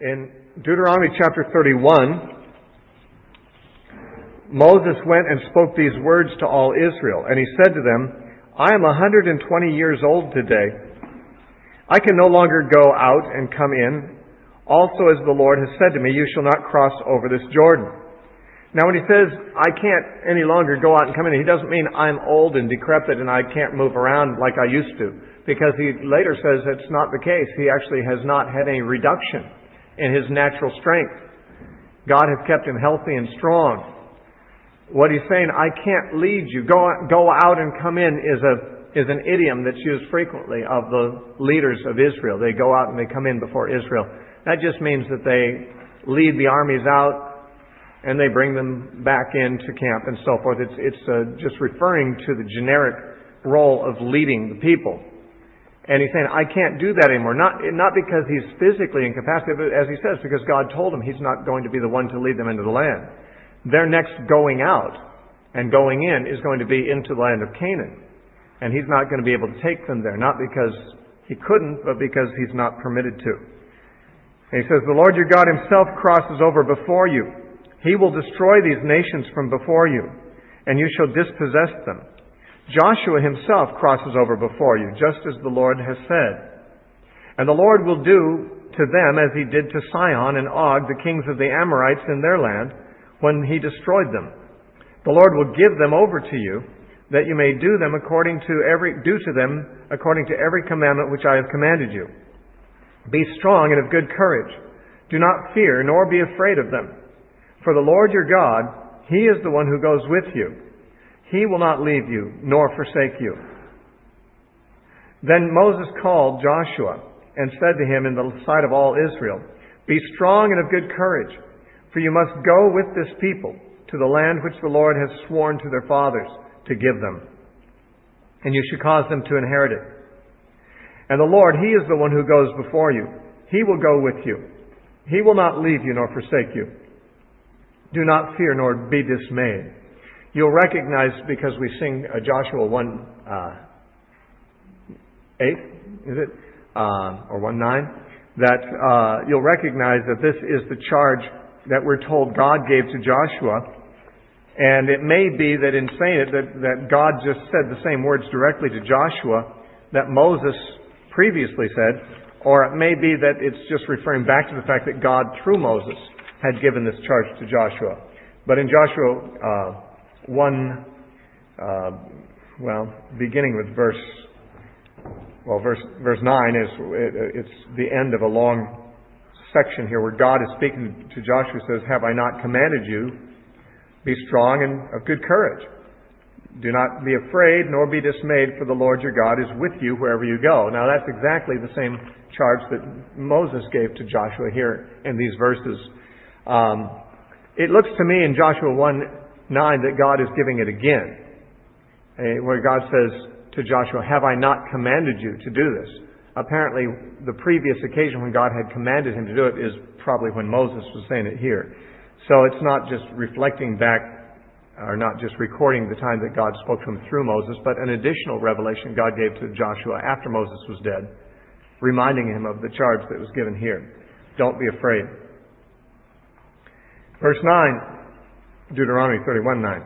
In Deuteronomy chapter 31, Moses went and spoke these words to all Israel, and he said to them, I am 120 years old today. I can no longer go out and come in. Also, as the Lord has said to me, you shall not cross over this Jordan. Now, when he says, I can't any longer go out and come in, he doesn't mean I'm old and decrepit and I can't move around like I used to. Because he later says it's not the case. He actually has not had any reduction in his natural strength. God has kept him healthy and strong. What he's saying, I can't lead you. Go out and come in is an idiom that's used frequently of the leaders of Israel. They go out and they come in before Israel. That just means that they lead the armies out and they bring them back into camp and so forth. It's just referring to the generic role of leading the people. And he's saying, I can't do that anymore. Not because he's physically incapacitated, but as he says, because God told him he's not going to be the one to lead them into the land. Their next going out and going in is going to be into the land of Canaan. And he's not going to be able to take them there, not because he couldn't, but because he's not permitted to. And he says, the Lord your God himself crosses over before you. He will destroy these nations from before you, and you shall dispossess them. Joshua himself crosses over before you, just as the Lord has said. And the Lord will do to them as he did to Sihon and Og, the kings of the Amorites in their land, when he destroyed them. The Lord will give them over to you, that you may do to them according to every commandment which I have commanded you. Be strong and of good courage. Do not fear, nor be afraid of them. For the Lord your God, he is the one who goes with you. He will not leave you, nor forsake you. Then Moses called Joshua and said to him in the sight of all Israel, Be strong and of good courage, for you must go with this people to the land which the Lord has sworn to their fathers to give them. And you should cause them to inherit it. And the Lord, he is the one who goes before you. He will go with you. He will not leave you nor forsake you. Do not fear nor be dismayed. You'll recognize, because we sing Joshua 1:8, is it? Or 1:9, that you'll recognize that this is the charge that we're told God gave to Joshua. And it may be that in saying it, that God just said the same words directly to Joshua that Moses previously said, or it may be that it's just referring back to the fact that God, through Moses, had given this charge to Joshua. But in Joshua 1, beginning with verse 9, it's the end of a long section here where God is speaking to Joshua, says, Have I not commanded you? Be strong and of good courage. Do not be afraid nor be dismayed, for the Lord your God is with you wherever you go. Now that's exactly the same charge that Moses gave to Joshua here in these verses. It looks to me in Joshua 1:9 that God is giving it again, where God says to Joshua, Have I not commanded you to do this? Apparently, the previous occasion when God had commanded him to do it is probably when Moses was saying it here. So it's not just reflecting back, or not just recording the time that God spoke to him through Moses, but an additional revelation God gave to Joshua after Moses was dead, reminding him of the charge that was given here. Don't be afraid. Verse 9, Deuteronomy 31:9.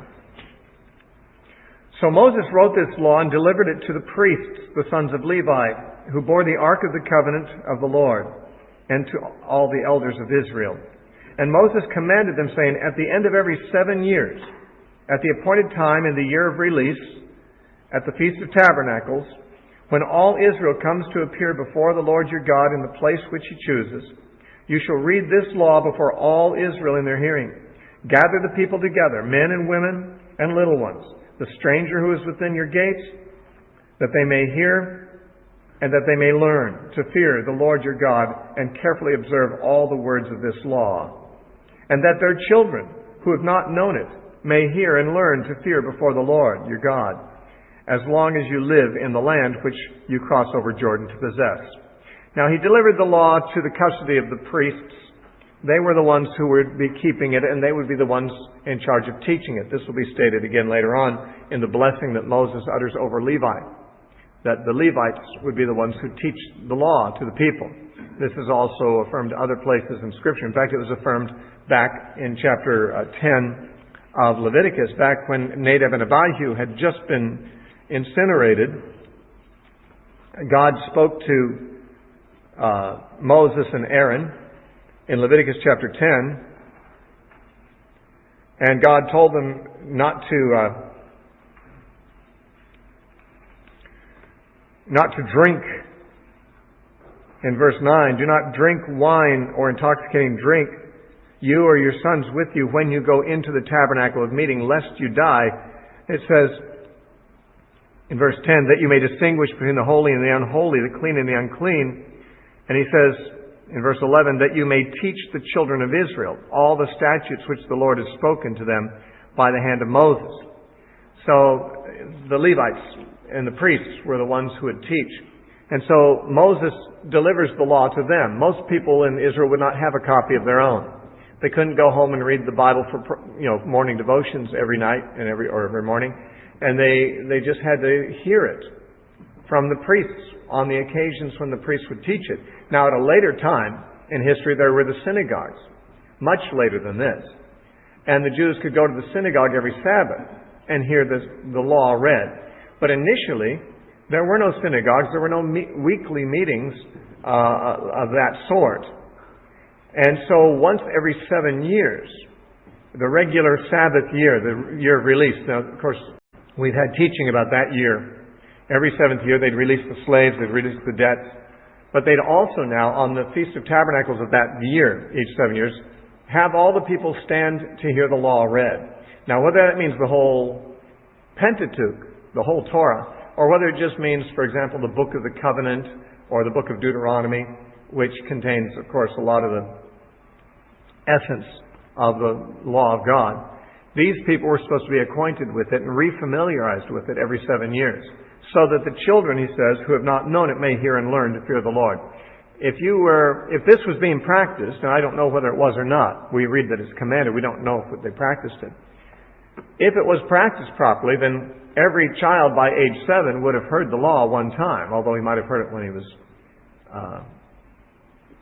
So Moses wrote this law and delivered it to the priests, the sons of Levi, who bore the ark of the covenant of the Lord, and to all the elders of Israel. And Moses commanded them, saying, At the end of every 7 years, at the appointed time in the year of release, at the Feast of Tabernacles, when all Israel comes to appear before the Lord your God in the place which he chooses, you shall read this law before all Israel in their hearing. Gather the people together, men and women and little ones, the stranger who is within your gates, that they may hear and that they may learn to fear the Lord your God and carefully observe all the words of this law, and that their children who have not known it may hear and learn to fear before the Lord your God, as long as you live in the land which you cross over Jordan to possess. Now he delivered the law to the custody of the priests. They were the ones who would be keeping it, and they would be the ones in charge of teaching it. This will be stated again later on in the blessing that Moses utters over Levi, that the Levites would be the ones who teach the law to the people. This is also affirmed other places in Scripture. In fact, it was affirmed back in chapter 10 of Leviticus, back when Nadab and Abihu had just been incinerated. God spoke to Moses and Aaron in Leviticus chapter 10, and God told them not to drink. In verse 9, do not drink wine or intoxicating drink, you or your sons with you, when you go into the tabernacle of meeting, lest you die. It says in verse 10, that you may distinguish between the holy and the unholy, the clean and the unclean. And he says in verse 11, that you may teach the children of Israel all the statutes which the Lord has spoken to them by the hand of Moses. So the Levites and the priests were the ones who would teach. And so Moses delivers the law to them. Most people in Israel would not have a copy of their own. They couldn't go home and read the Bible for morning devotions every night and every morning, and they just had to hear it from the priests on the occasions when the priests would teach it. Now, at a later time in history, there were the synagogues, much later than this, and the Jews could go to the synagogue every Sabbath and hear the law read. But initially, there were no synagogues, there were no weekly meetings of that sort. And so once every 7 years, the regular Sabbath year, the year of release. Now, of course, we've had teaching about that year. Every seventh year, they'd release the slaves, they'd release the debts. But they'd also now, on the Feast of Tabernacles of that year, each 7 years, have all the people stand to hear the law read. Now, whether that means the whole Pentateuch, the whole Torah, or whether it just means, for example, the Book of the Covenant or the Book of Deuteronomy, which contains, of course, a lot of the essence of the law of God. These people were supposed to be acquainted with it and refamiliarized with it every 7 years, so that the children, he says, who have not known it may hear and learn to fear the Lord. If this was being practiced, and I don't know whether it was or not, we read that it's commanded, we don't know if they practiced it. If it was practiced properly, then every child by age 7 would have heard the law one time, although he might have heard it when he was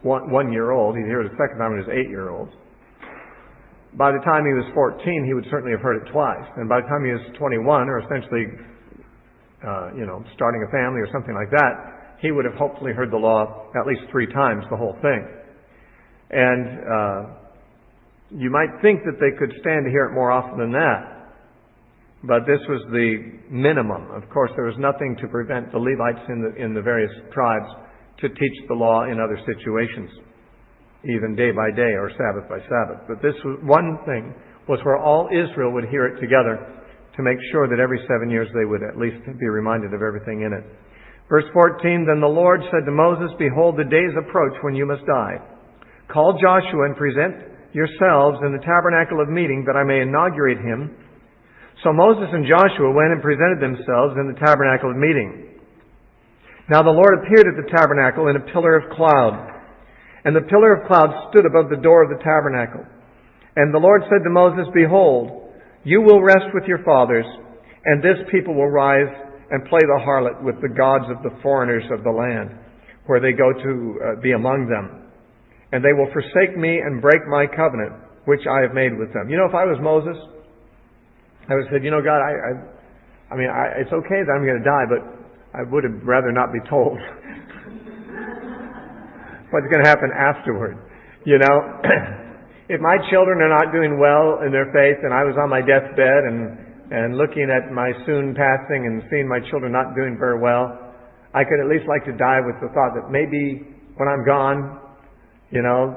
1 year old. He'd hear it a second time when he was 8-year-old. By the time he was 14, he would certainly have heard it twice. And by the time he was 21, or essentially, starting a family or something like that, he would have hopefully heard the law at least 3 times, the whole thing. And you might think that they could stand to hear it more often than that. But this was the minimum. Of course, there was nothing to prevent the Levites in the various tribes to teach the law in other situations, even day by day or Sabbath by Sabbath. But this was one thing, was where all Israel would hear it together to make sure that every 7 years they would at least be reminded of everything in it. Verse 14, then the Lord said to Moses, behold, the days approach when you must die. Call Joshua and present yourselves in the tabernacle of meeting, that I may inaugurate him. So Moses and Joshua went and presented themselves in the tabernacle of meeting. Now the Lord appeared at the tabernacle in a pillar of cloud, and the pillar of cloud stood above the door of the tabernacle. And the Lord said to Moses, behold, you will rest with your fathers, and this people will rise and play the harlot with the gods of the foreigners of the land, where they go to be among them. And they will forsake me and break my covenant, which I have made with them. If I was Moses, I would have said, God, it's okay that I'm going to die, but I would have rather not be told what's going to happen afterward. If my children are not doing well in their faith, and I was on my deathbed and looking at my soon passing and seeing my children not doing very well, I could at least like to die with the thought that maybe when I'm gone,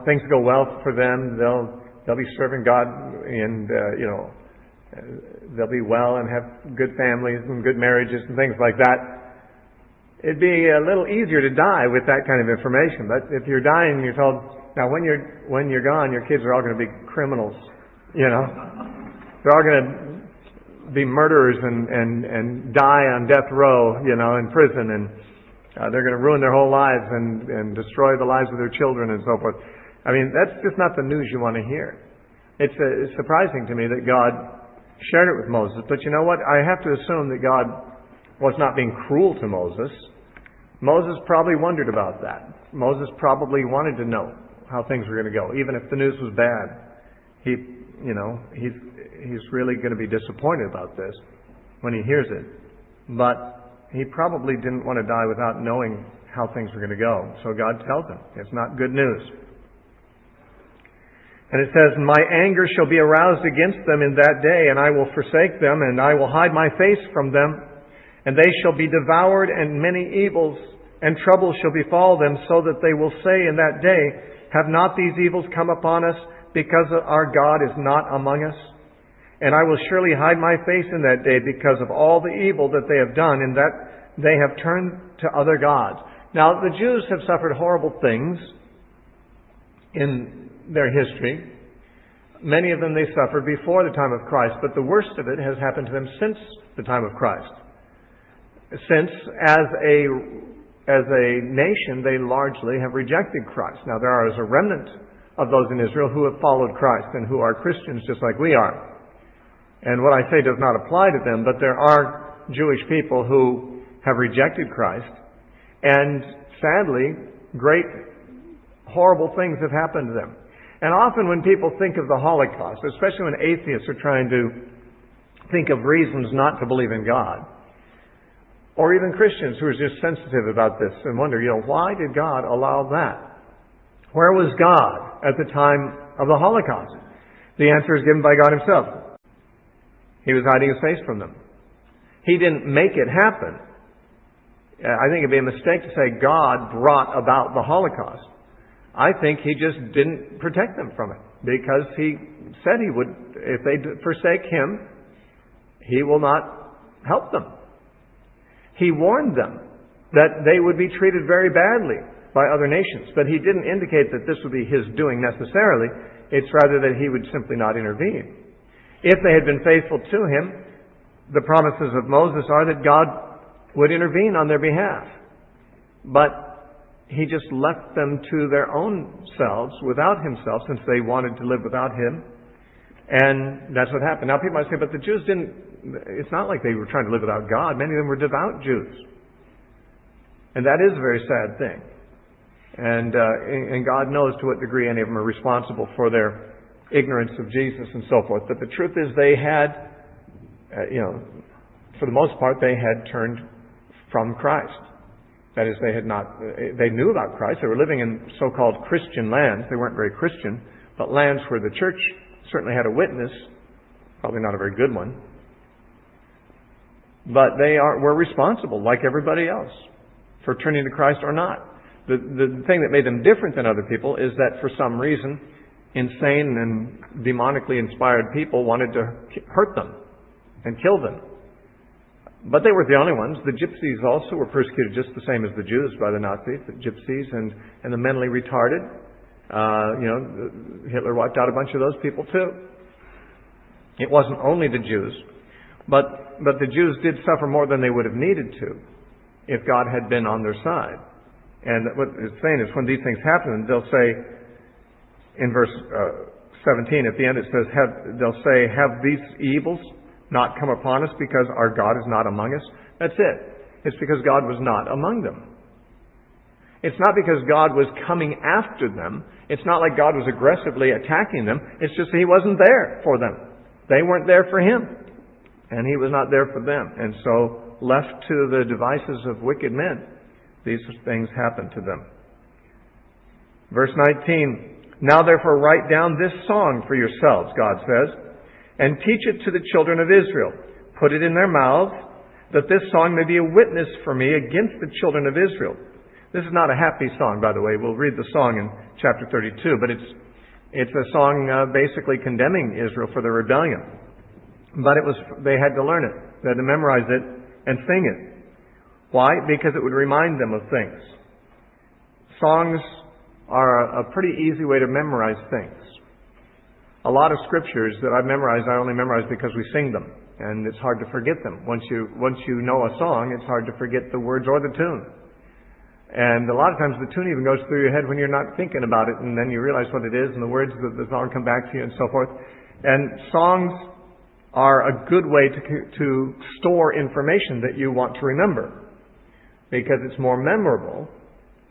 things go well for them. They'll be serving God, and they'll be well and have good families and good marriages and things like that. It'd be a little easier to die with that kind of information. But if you're dying, you're told, now when you're gone, your kids are all going to be criminals. They're all going to be murderers and die on death row, in prison, and they're going to ruin their whole lives and destroy the lives of their children and so forth. That's just not the news you want to hear. It's surprising to me that God shared it with Moses. But you know what? I have to assume that God was not being cruel to Moses. Moses probably wondered about that. Moses probably wanted to know how things were going to go, even if the news was bad. He's really going to be disappointed about this when he hears it. But he probably didn't want to die without knowing how things were going to go. So God tells him it's not good news. And it says, "My anger shall be aroused against them in that day, and I will forsake them, and I will hide my face from them. And they shall be devoured, and many evils and troubles shall befall them, so that they will say in that day, have not these evils come upon us, because our God is not among us? And I will surely hide my face in that day, because of all the evil that they have done, in that they have turned to other gods." Now, the Jews have suffered horrible things in their history. Many of them they suffered before the time of Christ, but the worst of it has happened to them since the time of Christ. Since, as a nation, they largely have rejected Christ. Now, there is a remnant of those in Israel who have followed Christ and who are Christians just like we are. And what I say does not apply to them, but there are Jewish people who have rejected Christ. And sadly, great, horrible things have happened to them. And often when people think of the Holocaust, especially when atheists are trying to think of reasons not to believe in God, or even Christians who are just sensitive about this and wonder, why did God allow that? Where was God at the time of the Holocaust? The answer is given by God Himself. He was hiding His face from them. He didn't make it happen. I think it'd be a mistake to say God brought about the Holocaust. I think He just didn't protect them from it, because He said He would, if they forsake Him, He will not help them. He warned them that they would be treated very badly by other nations, but He didn't indicate that this would be His doing necessarily. It's rather that He would simply not intervene. If they had been faithful to Him, the promises of Moses are that God would intervene on their behalf. But He just left them to their own selves without Himself, since they wanted to live without Him. And that's what happened. Now people might say, but the Jews didn't, it's not like they were trying to live without God. Many of them were devout Jews. And that is a very sad thing. And God knows to what degree any of them are responsible for their ignorance of Jesus and so forth. But the truth is they had, for the most part, they had turned from Christ. That is, they knew about Christ. They were living in so-called Christian lands. They weren't very Christian, but lands where the church certainly had a witness, probably not a very good one. But they were responsible, like everybody else, for turning to Christ or not. The thing that made them different than other people is that for some reason, insane and demonically inspired people wanted to hurt them and kill them. But they weren't the only ones. The gypsies also were persecuted just the same as the Jews by the Nazis, the gypsies and the mentally retarded. Hitler wiped out a bunch of those people too. It wasn't only the Jews, but the Jews did suffer more than they would have needed to if God had been on their side. And what it's saying is when these things happen, they'll say in verse 17 at the end, it says, they'll say, have these evils not come upon us because our God is not among us? That's it. It's because God was not among them. It's not because God was coming after them. It's not like God was aggressively attacking them. It's just He wasn't there for them. They weren't there for Him. And He was not there for them. And so, left to the devices of wicked men, these things happened to them. Verse 19, "Now therefore write down this song for yourselves," God says, "and teach it to the children of Israel. Put it in their mouths, that this song may be a witness for me against the children of Israel." This is not a happy song, by the way. We'll read the song in chapter 32, but it's a song basically condemning Israel for their rebellion. But they had to learn it. They had to memorize it and sing it. Why? Because it would remind them of things. Songs are a pretty easy way to memorize things. A lot of scriptures that I've memorized, I only memorize because we sing them. And it's hard to forget them. Once you know a song, it's hard to forget the words or the tune. And a lot of times the tune even goes through your head when you're not thinking about it, and then you realize what it is, and the words of the song come back to you and so forth. And songs are a good way to store information that you want to remember, because it's more memorable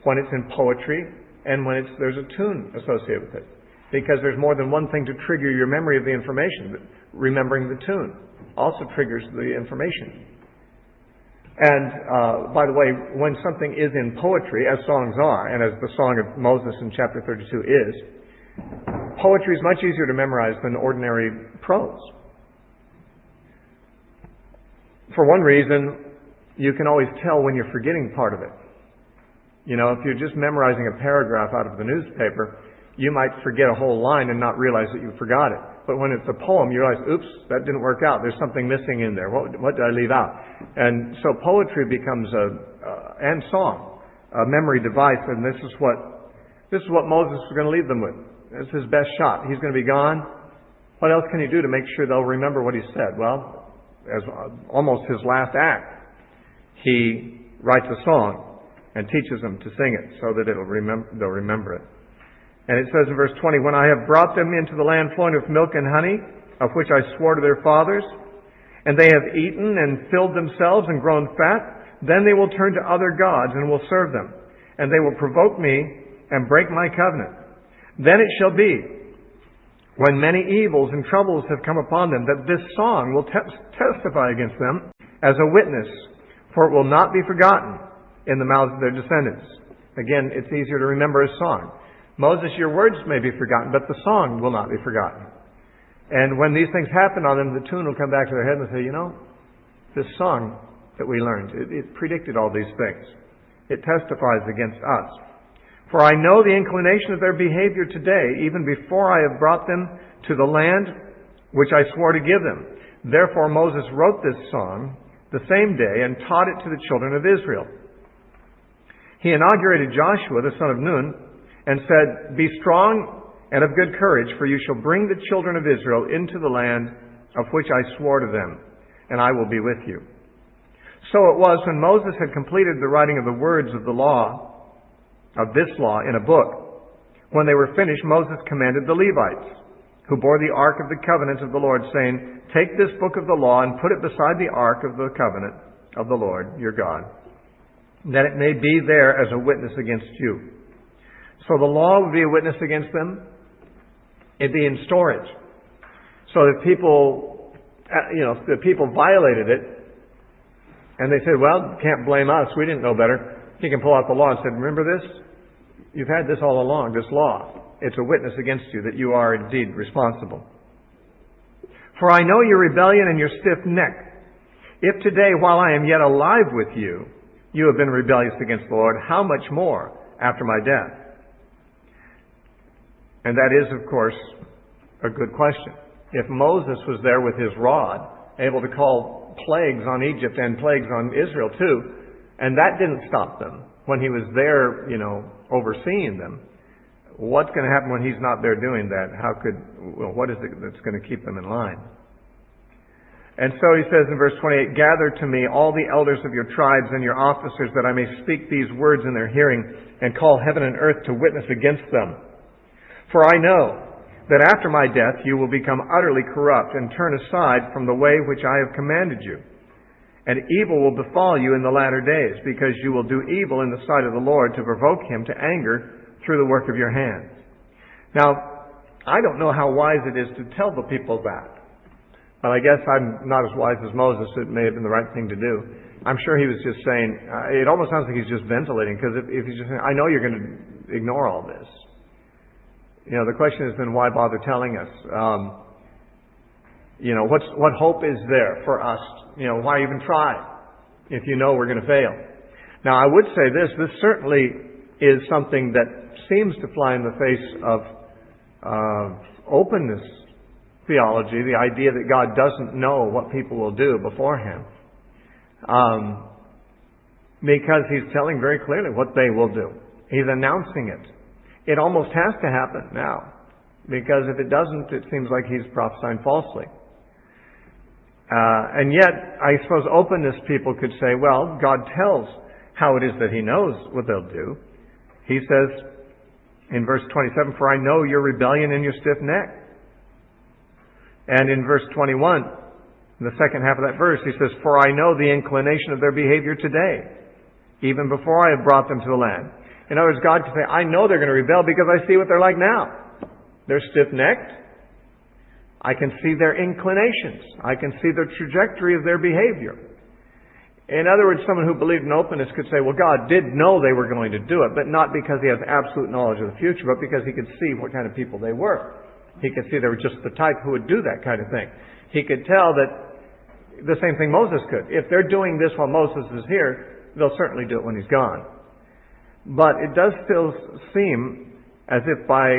when it's in poetry, and when there's a tune associated with it. Because there's more than one thing to trigger your memory of the information. But remembering the tune also triggers the information. And, by the way, when something is in poetry, as songs are, and as the Song of Moses in chapter 32 is, poetry is much easier to memorize than ordinary prose. For one reason, you can always tell when you're forgetting part of it. You know, if you're just memorizing a paragraph out of the newspaper, you might forget a whole line and not realize that you forgot it. But when it's a poem, you realize, oops, that didn't work out. There's something missing in there. What did I leave out? And so poetry becomes and song, a memory device. And this is what Moses is going to leave them with. It's his best shot. He's going to be gone. What else can he do to make sure they'll remember what he said? Well, as almost his last act, he writes a song and teaches them to sing it so that they'll remember it. And it says in verse 20, when I have brought them into the land flowing with milk and honey, of which I swore to their fathers, and they have eaten and filled themselves and grown fat, then they will turn to other gods and will serve them. And they will provoke me and break my covenant. Then it shall be, when many evils and troubles have come upon them, that this song will testify against them as a witness, for it will not be forgotten in the mouths of their descendants. Again, it's easier to remember a song. Moses, your words may be forgotten, but the song will not be forgotten. And when these things happen on them, the tune will come back to their head and say, you know, this song that we learned, it predicted all these things. It testifies against us. For I know the inclination of their behavior today, even before I have brought them to the land which I swore to give them. Therefore Moses wrote this song the same day and taught it to the children of Israel. He inaugurated Joshua, the son of Nun, and said, be strong and of good courage, for you shall bring the children of Israel into the land of which I swore to them, and I will be with you. So it was when Moses had completed the writing of the words of the law, of this law, in a book. When they were finished, Moses commanded the Levites, who bore the ark of the covenant of the Lord, saying, take this book of the law and put it beside the ark of the covenant of the Lord your God, that it may be there as a witness against you. So the law would be a witness against them. It'd be in storage. So if people, the people violated it, and they said, well, can't blame us. We didn't know better. He can pull out the law and say, remember this? You've had this all along, this law. It's a witness against you that you are indeed responsible. For I know your rebellion and your stiff neck. If today, while I am yet alive with you, you have been rebellious against the Lord, how much more after my death? And that is, of course, a good question. If Moses was there with his rod, able to call plagues on Egypt and plagues on Israel too, and that didn't stop them when he was there, overseeing them, what's going to happen when he's not there doing that? What is it that's going to keep them in line? And so he says in verse 28, gather to me all the elders of your tribes and your officers, that I may speak these words in their hearing and call heaven and earth to witness against them. For I know that after my death you will become utterly corrupt and turn aside from the way which I have commanded you. And evil will befall you in the latter days, because you will do evil in the sight of the Lord to provoke him to anger through the work of your hands. Now, I don't know how wise it is to tell the people that. But I guess I'm not as wise as Moses. It may have been the right thing to do. I'm sure he was just saying, it almost sounds like he's just ventilating, because if he's just saying, I know you're going to ignore all this. The question is then, why bother telling us? What hope is there for us? Why even try if you know we're going to fail? Now, I would say this certainly is something that seems to fly in the face of openness theology, the idea that God doesn't know what people will do beforehand. Because He's telling very clearly what they will do. He's announcing it. It almost has to happen now, because if it doesn't, it seems like He's prophesying falsely. And yet, I suppose openness people could say, well, God tells how it is that He knows what they'll do. He says in verse 27, for I know your rebellion and your stiff neck. And in verse 21, in the second half of that verse, He says, for I know the inclination of their behavior today, even before I have brought them to the land. In other words, God can say, I know they're going to rebel because I see what they're like now. They're stiff-necked. I can see their inclinations. I can see the trajectory of their behavior. In other words, someone who believed in openness could say, well, God did know they were going to do it, but not because He has absolute knowledge of the future, but because He could see what kind of people they were. He could see they were just the type who would do that kind of thing. He could tell that the same thing Moses could. If they're doing this while Moses is here, they'll certainly do it when he's gone. But it does still seem as if by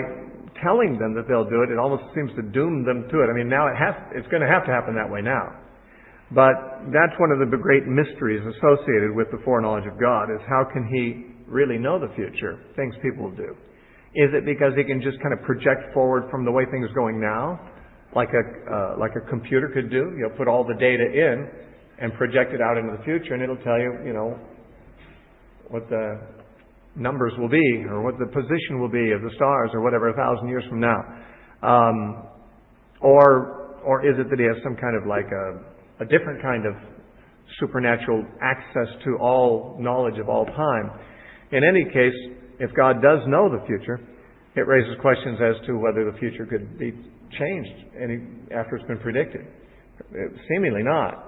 telling them that they'll do it, it almost seems to doom them to it. I mean, now it's going to have to happen that way now. But that's one of the great mysteries associated with the foreknowledge of God, is how can He really know the future, things people will do? Is it because He can just kind of project forward from the way things are going now, like a computer could do? You'll put all the data in and project it out into the future, and it'll tell you, what the numbers will be, or what the position will be of the stars, or whatever, 1,000 years from now. Or is it that He has some kind of like a different kind of supernatural access to all knowledge of all time? In any case, if God does know the future, it raises questions as to whether the future could be changed after it's been predicted. Seemingly not.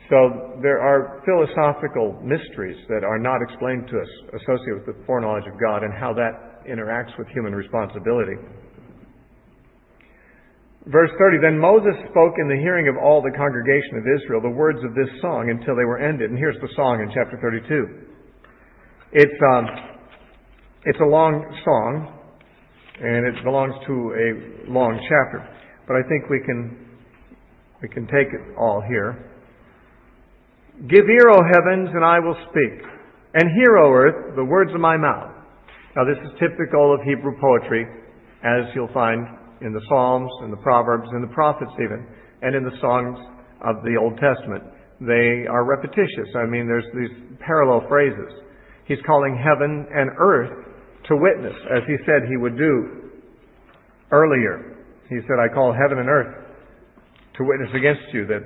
So there are philosophical mysteries that are not explained to us associated with the foreknowledge of God and how that interacts with human responsibility. Verse 30, Then Moses spoke in the hearing of all the congregation of Israel the words of this song until they were ended. And here's the song in chapter 32. It's a long song, and it belongs to a long chapter. But I think we can take it all here. Give ear, O heavens, and I will speak, and hear, O earth, the words of my mouth. Now this is typical of Hebrew poetry, as you'll find in the Psalms, and the Proverbs, and the Prophets even, and in the songs of the Old Testament. They are repetitious. I mean, there's these parallel phrases. He's calling heaven and earth to witness, as He said He would do earlier. He said, I call heaven and earth to witness against you that,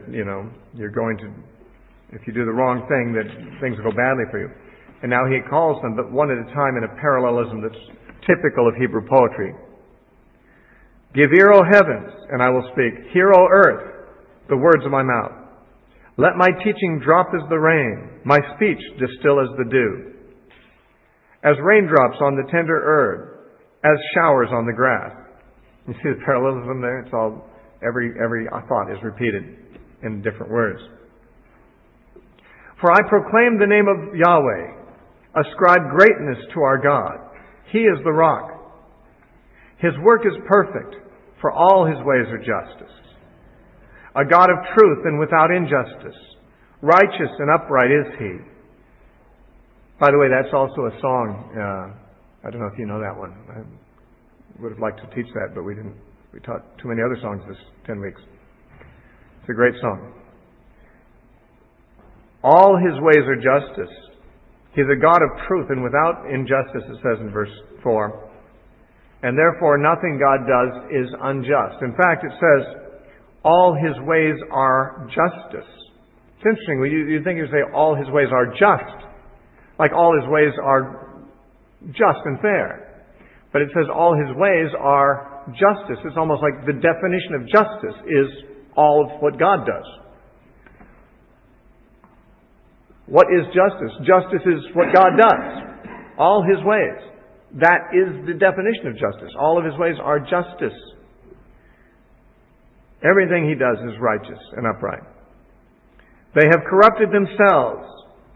you're going to, if you do the wrong thing, that things will go badly for you. And now He calls them, but one at a time in a parallelism that's typical of Hebrew poetry. Give ear, O heavens, and I will speak. Hear, O earth, the words of my mouth. Let my teaching drop as the rain, my speech distill as the dew. As raindrops on the tender herb, as showers on the grass. You see the parallelism there? It's all, every thought is repeated in different words. For I proclaim the name of Yahweh. Ascribe greatness to our God. He is the rock. His work is perfect, for all His ways are justice. A God of truth and without injustice. Righteous and upright is He. By the way, that's also a song. I don't know if you know that one. I would have liked to teach that, but we didn't. We taught too many other songs this 10 weeks. It's a great song. All His ways are justice. He's a God of truth and without injustice, it says in verse 4. And therefore, nothing God does is unjust. In fact, it says, all His ways are justice. It's interesting. You think you say all His ways are just. Like all His ways are just and fair. But it says all His ways are justice. It's almost like the definition of justice is all of what God does. What is justice? Justice is what God does. All His ways. That is the definition of justice. All of His ways are justice. Everything He does is righteous and upright. They have corrupted themselves.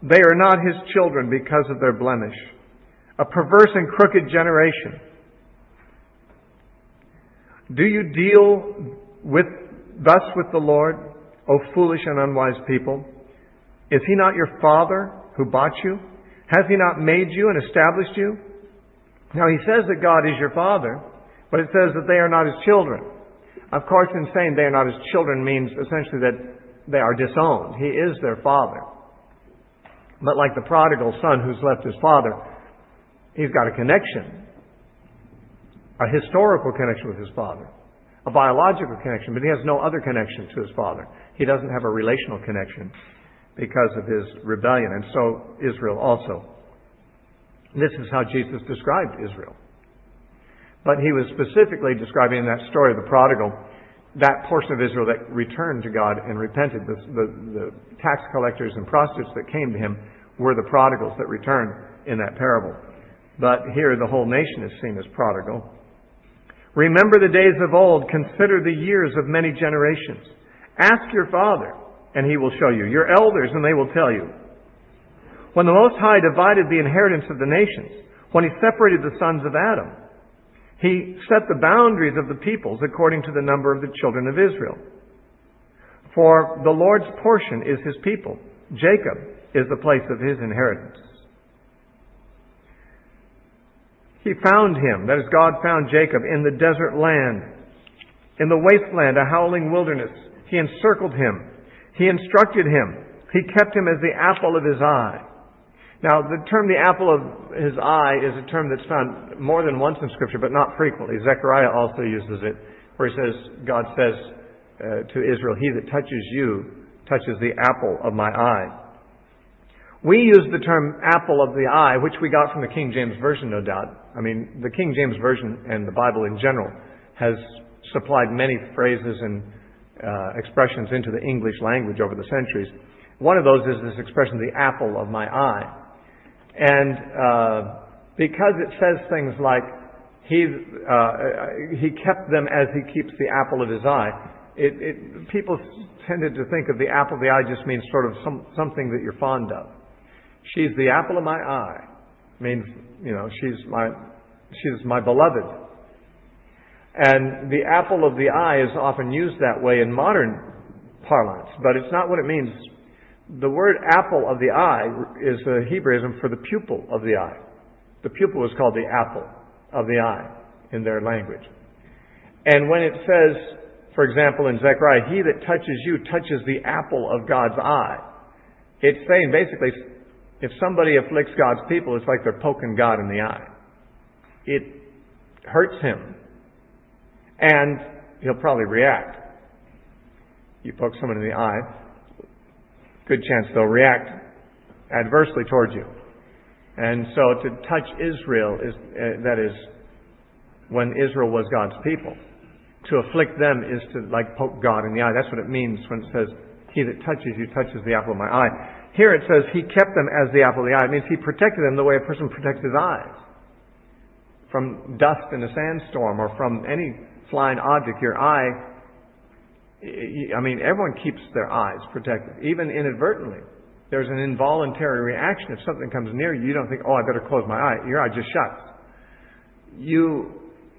They are not His children because of their blemish. A perverse and crooked generation. Do you deal thus with the Lord, O foolish and unwise people? Is He not your Father who bought you? Has He not made you and established you? Now He says that God is your Father, but it says that they are not His children. Of course, in saying they are not His children means essentially that they are disowned. He is their Father. But like the prodigal son who's left his father, he's got a connection. A historical connection with his father. A biological connection, but he has no other connection to his father. He doesn't have a relational connection because of his rebellion, and so Israel also. This is how Jesus described Israel. But he was specifically describing in that story of the prodigal, that portion of Israel that returned to God and repented. The tax collectors and prostitutes that came to him were the prodigals that returned in that parable. But here the whole nation is seen as prodigal. Remember the days of old. Consider the years of many generations. Ask your father, and he will show you. Your elders, and they will tell you. When the Most High divided the inheritance of the nations, when he separated the sons of Adam, he set the boundaries of the peoples according to the number of the children of Israel. For the Lord's portion is his people. Jacob is the place of his inheritance. He found him, that is, God found Jacob in the desert land, in the wasteland, a howling wilderness. He encircled him. He instructed him. He kept him as the apple of his eye. Now, the term the apple of his eye is a term that's found more than once in Scripture, but not frequently. Zechariah also uses it, where he says, God says to Israel, he that touches you touches the apple of my eye. We use the term apple of the eye, which we got from the King James Version, no doubt. I mean, the King James Version and the Bible in general has supplied many phrases and expressions into the English language over the centuries. One of those is this expression, the apple of my eye. And because it says things like, he kept them as he keeps the apple of his eye, people tended to think of the apple of the eye just means sort of something that you're fond of. She's the apple of my eye. Means, she's my beloved. And the apple of the eye is often used that way in modern parlance, but it's not what it means. The word apple of the eye is a Hebraism for the pupil of the eye. The pupil is called the apple of the eye in their language. And when it says, for example, in Zechariah, he that touches you touches the apple of God's eye, it's saying basically, if somebody afflicts God's people, it's like they're poking God in the eye. It hurts him. And he'll probably react. You poke someone in the eye, good chance they'll react adversely towards you. And so to touch Israel, that is, when Israel was God's people. To afflict them is to poke God in the eye. That's what it means when it says, he that touches you touches the apple of my eye. Here it says, he kept them as the apple of the eye. It means he protected them the way a person protects his eyes. From dust in a sandstorm or from any flying object, your eye, everyone keeps their eyes protected, even inadvertently. There's an involuntary reaction. If something comes near you, you don't think, I better close my eye. Your eye just shuts.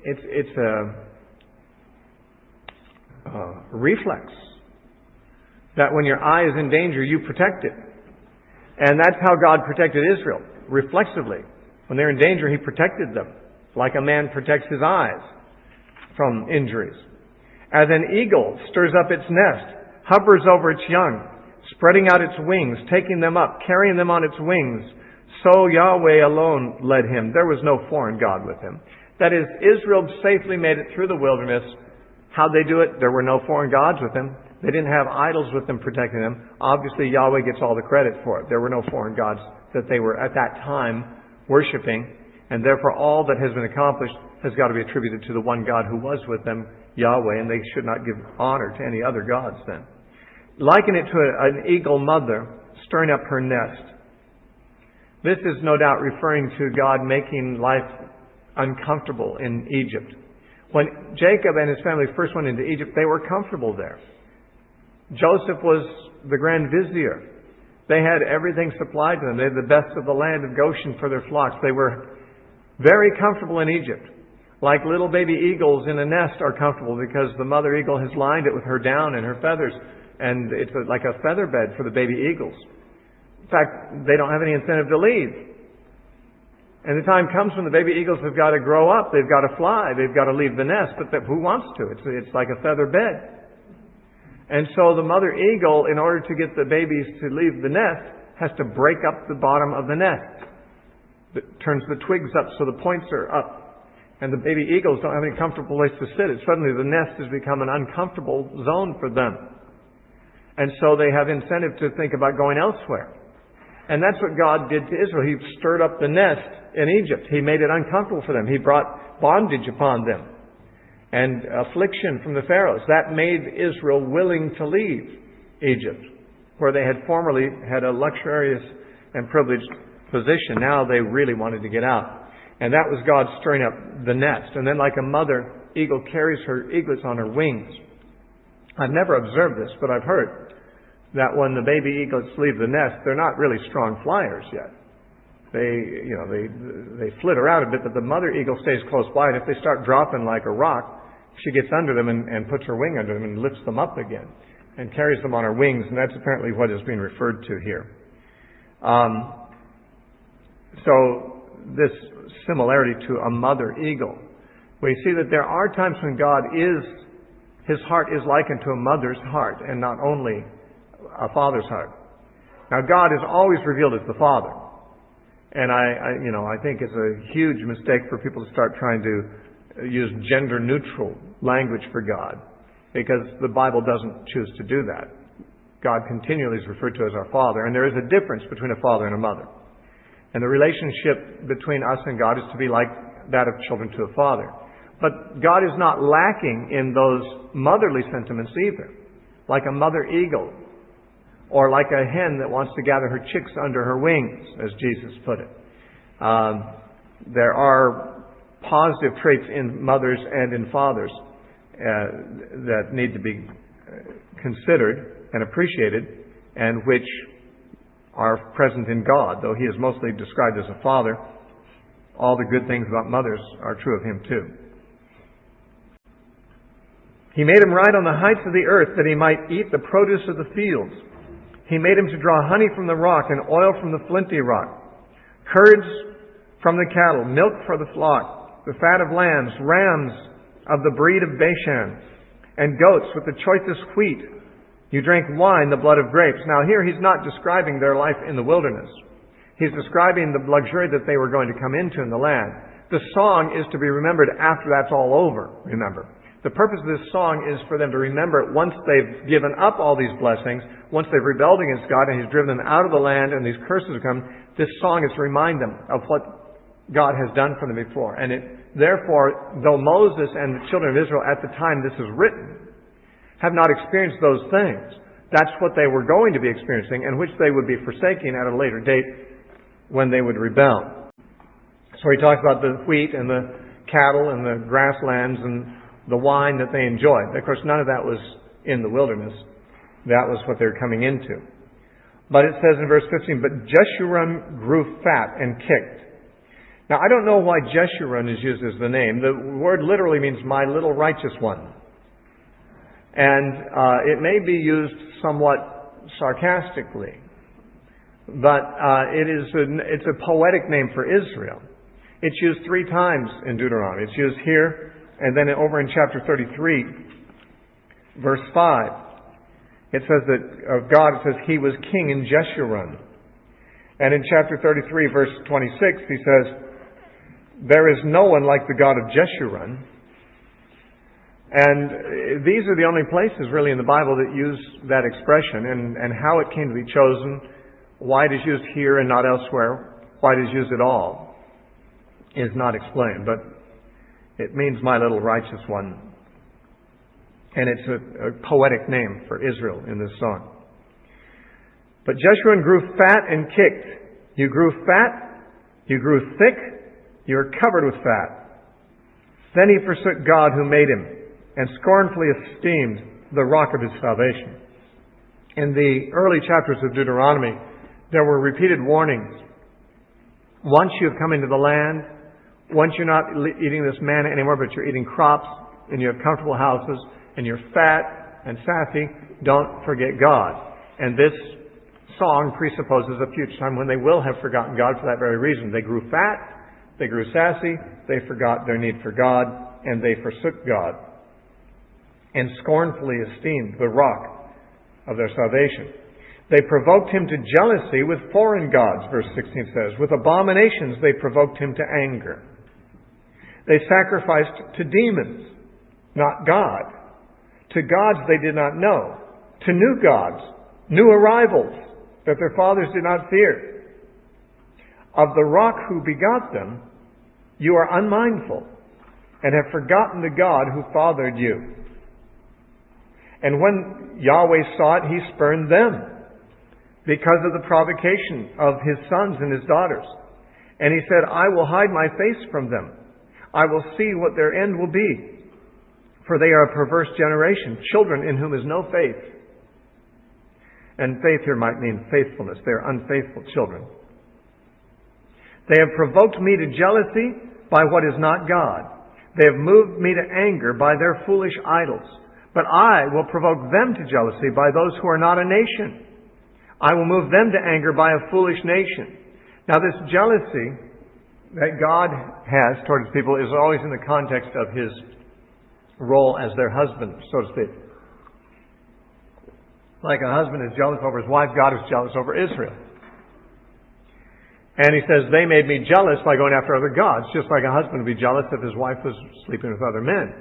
It's a reflex that when your eye is in danger, you protect it. And that's how God protected Israel, reflexively. When they're in danger, he protected them, like a man protects his eyes from injuries. As an eagle stirs up its nest, hovers over its young, spreading out its wings, taking them up, carrying them on its wings, so Yahweh alone led him. There was no foreign god with him. That is, Israel safely made it through the wilderness. How'd they do it? There were no foreign gods with them. They didn't have idols with them protecting them. Obviously, Yahweh gets all the credit for it. There were no foreign gods that they were at that time worshiping, and therefore all that has been accomplished has got to be attributed to the one God who was with them, Yahweh, and they should not give honor to any other gods then. Liken it to an eagle mother stirring up her nest. This is no doubt referring to God making life uncomfortable in Egypt. When Jacob and his family first went into Egypt, they were comfortable there. Joseph was the grand vizier. They had everything supplied to them. They had the best of the land of Goshen for their flocks. They were very comfortable in Egypt. Like little baby eagles in a nest are comfortable because the mother eagle has lined it with her down and her feathers. And it's like a feather bed for the baby eagles. In fact, they don't have any incentive to leave. And the time comes when the baby eagles have got to grow up. They've got to fly. They've got to leave the nest. But who wants to? It's like a feather bed. And so the mother eagle, in order to get the babies to leave the nest, has to break up the bottom of the nest. It turns the twigs up so the points are up. And the baby eagles don't have any comfortable place to sit. Suddenly the nest has become an uncomfortable zone for them. And so they have incentive to think about going elsewhere. And that's what God did to Israel. He stirred up the nest in Egypt. He made it uncomfortable for them. He brought bondage upon them and affliction from the pharaohs. That made Israel willing to leave Egypt, where they had formerly had a luxurious and privileged position. Now they really wanted to get out. And that was God stirring up the nest. And then like a mother eagle carries her eaglets on her wings. I've never observed this, but I've heard that when the baby eaglets leave the nest, they're not really strong flyers yet. They flitter out a bit, but the mother eagle stays close by, and if they start dropping like a rock, she gets under them and puts her wing under them and lifts them up again and carries them on her wings, and that's apparently what is being referred to here. So this similarity to a mother eagle, we see that there are times when His heart is likened to a mother's heart and not only a father's heart. Now God is always revealed as the Father. And I think it's a huge mistake for people to start trying to use gender-neutral language for God, because the Bible doesn't choose to do that. God continually is referred to as our Father, and there is a difference between a father and a mother. And the relationship between us and God is to be like that of children to a father. But God is not lacking in those motherly sentiments either, like a mother eagle, or like a hen that wants to gather her chicks under her wings, as Jesus put it. There are positive traits in mothers and in fathers that need to be considered and appreciated, and which are present in God. Though He is mostly described as a father, all the good things about mothers are true of Him too. He made him ride on the heights of the earth, that he might eat the produce of the fields. He made him to draw honey from the rock and oil from the flinty rock, curds from the cattle, milk for the flock, the fat of lambs, rams of the breed of Bashan, and goats with the choicest wheat. You drank wine, the blood of grapes. Now here He's not describing their life in the wilderness. He's describing the luxury that they were going to come into in the land. The song is to be remembered after that's all over, remember. The purpose of this song is for them to remember once they've given up all these blessings, once they've rebelled against God and He's driven them out of the land and these curses have come, this song is to remind them of what God has done for them before. And therefore, though Moses and the children of Israel at the time this is written have not experienced those things, that's what they were going to be experiencing, and which they would be forsaking at a later date when they would rebel. So He talks about the wheat and the cattle and the grasslands and the wine that they enjoyed. Of course, none of that was in the wilderness. That was what they were coming into. But it says in verse 15, but Jeshurun grew fat and kicked. Now, I don't know why Jeshurun is used as the name. The word literally means my little righteous one. And it may be used somewhat sarcastically. But it's a poetic name for Israel. It's used 3 times in Deuteronomy. It's used here, and then over in chapter 33, verse 5, it says that of God, it says He was king in Jeshurun. And in chapter 33, verse 26, He says, there is no one like the God of Jeshurun. And these are the only places really in the Bible that use that expression, and how it came to be chosen, why it is used here and not elsewhere, why it is used at all, is not explained. But it means my little righteous one. And it's a poetic name for Israel in this song. But Jeshurun grew fat and kicked. You grew fat, you grew thick, you are covered with fat. Then he forsook God who made him, and scornfully esteemed the rock of his salvation. In the early chapters of Deuteronomy, there were repeated warnings. Once you have come into the land, once you're not eating this manna anymore, but you're eating crops, and you have comfortable houses, and you're fat and sassy, don't forget God. And this song presupposes a future time when they will have forgotten God for that very reason. They grew fat, they grew sassy, they forgot their need for God, and they forsook God, and scornfully esteemed the rock of their salvation. They provoked him to jealousy with foreign gods, verse 16 says. With abominations they provoked him to anger. They sacrificed to demons, not God. To gods they did not know. To new gods, new arrivals, that their fathers did not fear. Of the rock who begot them, you are unmindful, and have forgotten the God who fathered you. And when Yahweh saw it, He spurned them, because of the provocation of His sons and His daughters. And He said, I will hide my face from them. I will see what their end will be. For they are a perverse generation, children in whom is no faith. And faith here might mean faithfulness. They are unfaithful children. They have provoked me to jealousy by what is not God. They have moved me to anger by their foolish idols. But I will provoke them to jealousy by those who are not a nation. I will move them to anger by a foolish nation. Now this jealousy that God has toward His people is always in the context of His role as their husband, so to speak. Like a husband is jealous over his wife, God is jealous over Israel. And He says, they made me jealous by going after other gods, just like a husband would be jealous if his wife was sleeping with other men.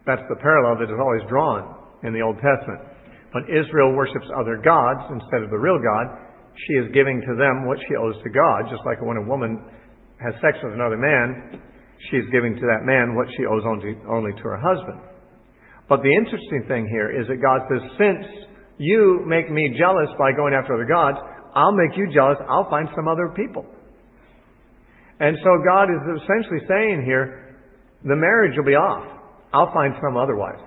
That's the parallel that is always drawn in the Old Testament. When Israel worships other gods instead of the real God, she is giving to them what she owes to God, just like when a woman has sex with another man, she is giving to that man what she owes only to her husband. But the interesting thing here is that God says, since you make me jealous by going after other gods, I'll make you jealous. I'll find some other people. And so God is essentially saying here, the marriage will be off. I'll find some other wife.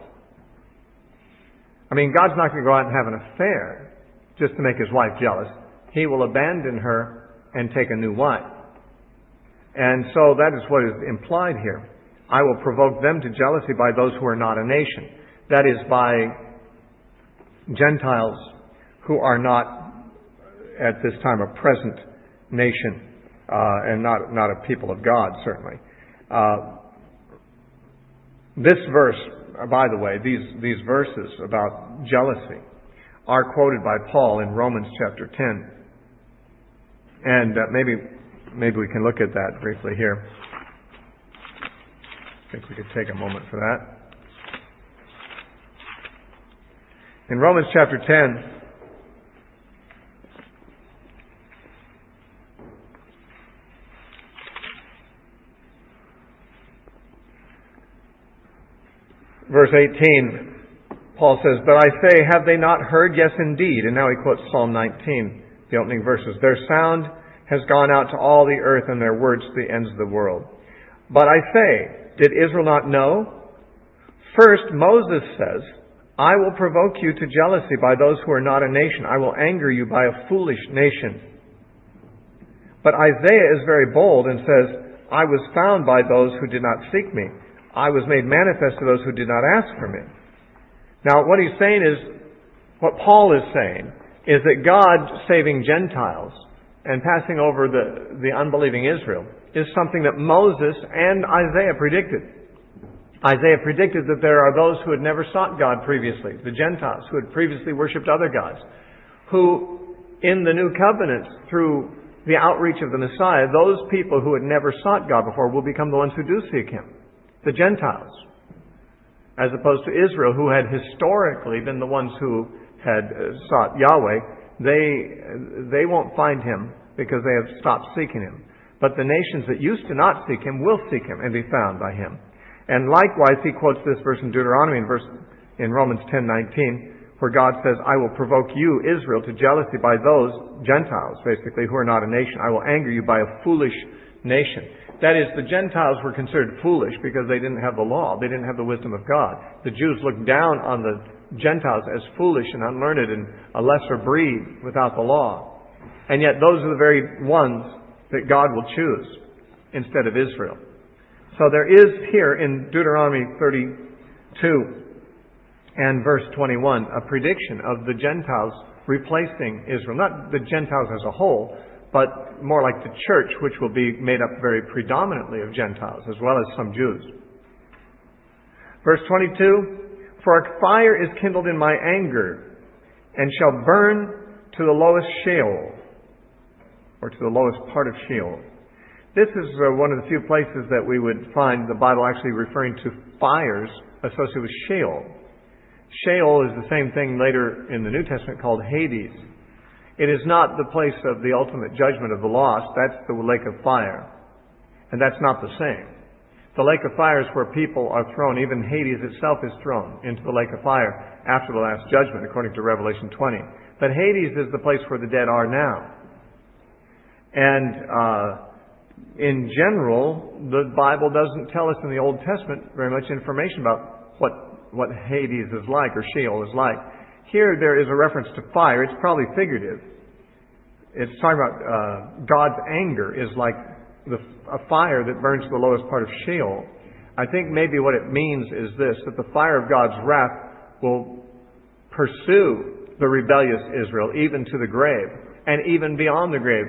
I mean, God's not going to go out and have an affair just to make His wife jealous. He will abandon her and take a new wife. And so that is what is implied here. I will provoke them to jealousy by those who are not a nation. That is, by Gentiles who are not at this time a present nation and not a people of God, certainly. This verse, by the way, these verses about jealousy are quoted by Paul in Romans chapter 10. And maybe we can look at that briefly here. I think we could take a moment for that. In Romans chapter 10, verse 18, Paul says, but I say, have they not heard? Yes, indeed. And now he quotes Psalm 19, the opening verses. Their sound has gone out to all the earth, and their words to the ends of the world. But I say, did Israel not know? First, Moses says, I will provoke you to jealousy by those who are not a nation. I will anger you by a foolish nation. But Isaiah is very bold and says, I was found by those who did not seek me. I was made manifest to those who did not ask for me. Now, what he's saying is, what Paul is saying, is that God saving Gentiles and passing over the unbelieving Israel is something that Moses and Isaiah predicted. Isaiah predicted that there are those who had never sought God previously, the Gentiles, who had previously worshipped other gods, who in the new covenant, through the outreach of the Messiah, those people who had never sought God before will become the ones who do seek Him, the Gentiles, as opposed to Israel, who had historically been the ones who had sought Yahweh. They won't find Him because they have stopped seeking Him. But the nations that used to not seek Him will seek Him and be found by Him. And likewise, he quotes this verse in Deuteronomy in Romans 10:19, where God says, I will provoke you, Israel, to jealousy by those Gentiles, basically, who are not a nation. I will anger you by a foolish nation. That is, the Gentiles were considered foolish because they didn't have the law. They didn't have the wisdom of God. The Jews looked down on the Gentiles as foolish and unlearned and a lesser breed without the law. And yet those are the very ones that God will choose instead of Israel. So there is here in Deuteronomy 32 and verse 21 a prediction of the Gentiles replacing Israel. Not the Gentiles as a whole, but more like the church, which will be made up very predominantly of Gentiles as well as some Jews. Verse 22, for a fire is kindled in my anger and shall burn to the lowest Sheol, or to the lowest part of Sheol. This is one of the few places that we would find the Bible actually referring to fires associated with Sheol. Sheol is the same thing later in the New Testament called Hades. It is not the place of the ultimate judgment of the lost. That's the lake of fire. And that's not the same. The lake of fire is where people are thrown. Even Hades itself is thrown into the lake of fire after the last judgment, according to Revelation 20. But Hades is the place where the dead are now. And in general, the Bible doesn't tell us in the Old Testament very much information about what Hades is like or Sheol is like. Here there is a reference to fire. It's probably figurative. It's talking about God's anger is like a fire that burns the lowest part of Sheol. I think maybe what it means is this, that the fire of God's wrath will pursue the rebellious Israel even to the grave, and even beyond the grave.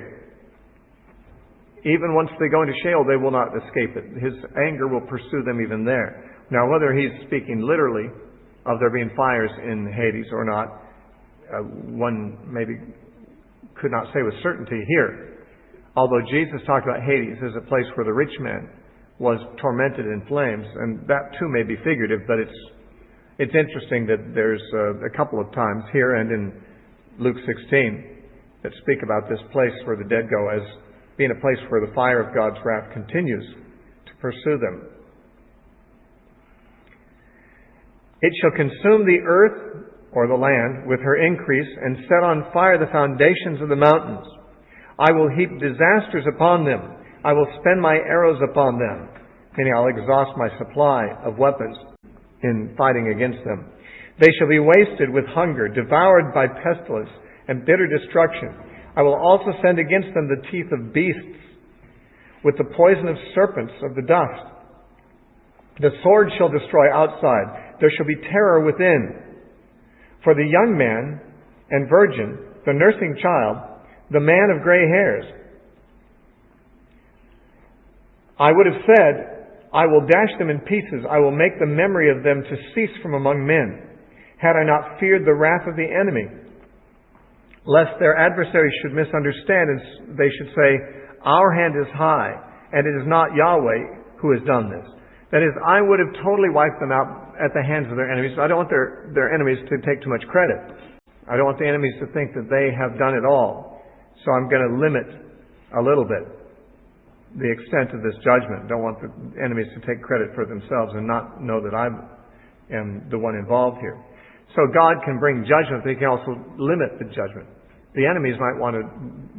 Even once they go into Sheol, they will not escape it. His anger will pursue them even there. Now, whether he's speaking literally of there being fires in Hades or not, one maybe could not say with certainty here. Although Jesus talked about Hades as a place where the rich man was tormented in flames, and that too may be figurative, but it's interesting that there's a couple of times here and in Luke 16 that speak about this place where the dead go as being a place where the fire of God's wrath continues to pursue them. It shall consume the earth, or the land, with her increase, and set on fire the foundations of the mountains. I will heap disasters upon them. I will spend my arrows upon them. Meaning I'll exhaust my supply of weapons in fighting against them. They shall be wasted with hunger, devoured by pestilence and bitter destruction. I will also send against them the teeth of beasts, with the poison of serpents of the dust. The sword shall destroy outside. There shall be terror within. For the young man and virgin, the nursing child, the man of gray hairs. I would have said, I will dash them in pieces. I will make the memory of them to cease from among men, had I not feared the wrath of the enemy, lest their adversaries should misunderstand and they should say, our hand is high, and it is not Yahweh who has done this. That is, I would have totally wiped them out at the hands of their enemies. I don't want their enemies to take too much credit. I don't want the enemies to think that they have done it all. So I'm going to limit a little bit the extent of this judgment. Don't want the enemies to take credit for themselves and not know that I am the one involved here. So God can bring judgment, but He can also limit the judgment. The enemies might want to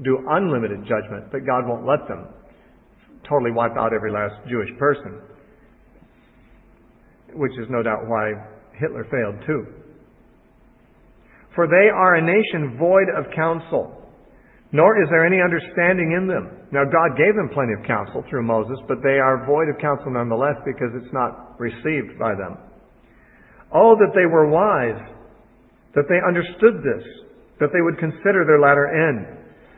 do unlimited judgment, but God won't let them totally wipe out every last Jewish person, which is no doubt why Hitler failed too. For they are a nation void of counsel, nor is there any understanding in them. Now God gave them plenty of counsel through Moses, but they are void of counsel nonetheless because it's not received by them. Oh, that they were wise, that they understood this, that they would consider their latter end.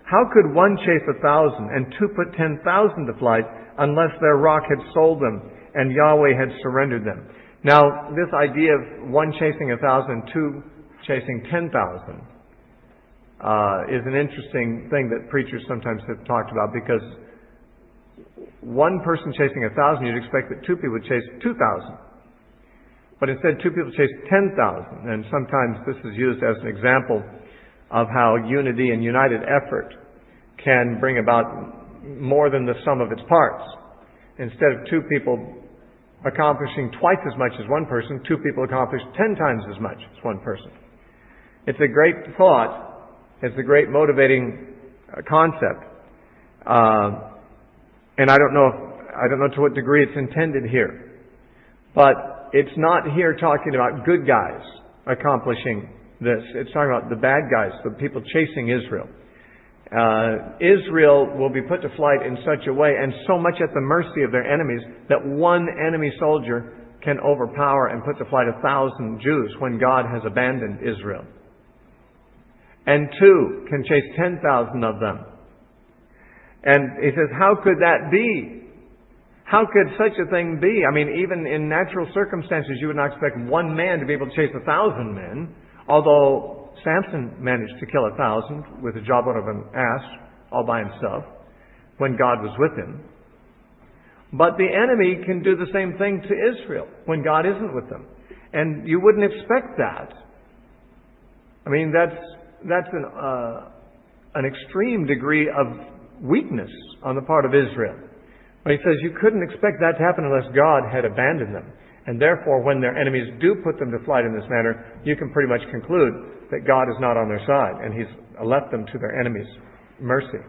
How could one chase 1,000 and two put 10,000 to flight unless their rock had sold them and Yahweh had surrendered them? Now, this idea of one chasing 1,000 and two chasing 10,000 is an interesting thing that preachers sometimes have talked about, because one person chasing 1,000, you'd expect that two people would chase 2,000. But instead, two people chase 10,000. And sometimes this is used as an example of how unity and united effort can bring about more than the sum of its parts. Instead of two people accomplishing twice as much as one person, two people accomplish 10 times as much as one person. It's a great thought. It's a great motivating concept. And I don't know to what degree it's intended here. But it's not here talking about good guys accomplishing this. It's talking about the bad guys, the people chasing Israel. Israel will be put to flight in such a way and so much at the mercy of their enemies that one enemy soldier can overpower and put to flight 1,000 Jews when God has abandoned Israel. And two can chase 10,000 of them. And he says, how could that be? How could such a thing be? I mean, even in natural circumstances, you would not expect one man to be able to chase 1,000 men. Although Samson managed to kill 1,000 with the jawbone of an ass all by himself when God was with him. But the enemy can do the same thing to Israel when God isn't with them. And you wouldn't expect that. I mean, that's an extreme degree of weakness on the part of Israel. But he says you couldn't expect that to happen unless God had abandoned them. And therefore, when their enemies do put them to flight in this manner, you can pretty much conclude that God is not on their side, and He's left them to their enemies' mercy.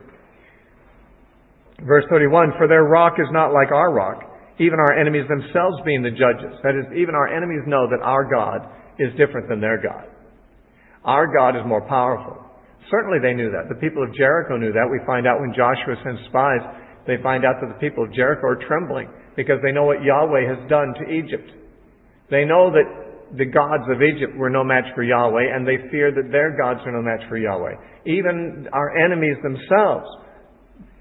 Verse 31, for their rock is not like our rock, even our enemies themselves being the judges. That is, even our enemies know that our God is different than their God. Our God is more powerful. Certainly they knew that. The people of Jericho knew that. We find out when Joshua sends spies, they find out that the people of Jericho are trembling because they know what Yahweh has done to Egypt. They know that the gods of Egypt were no match for Yahweh, and they fear that their gods are no match for Yahweh. Even our enemies themselves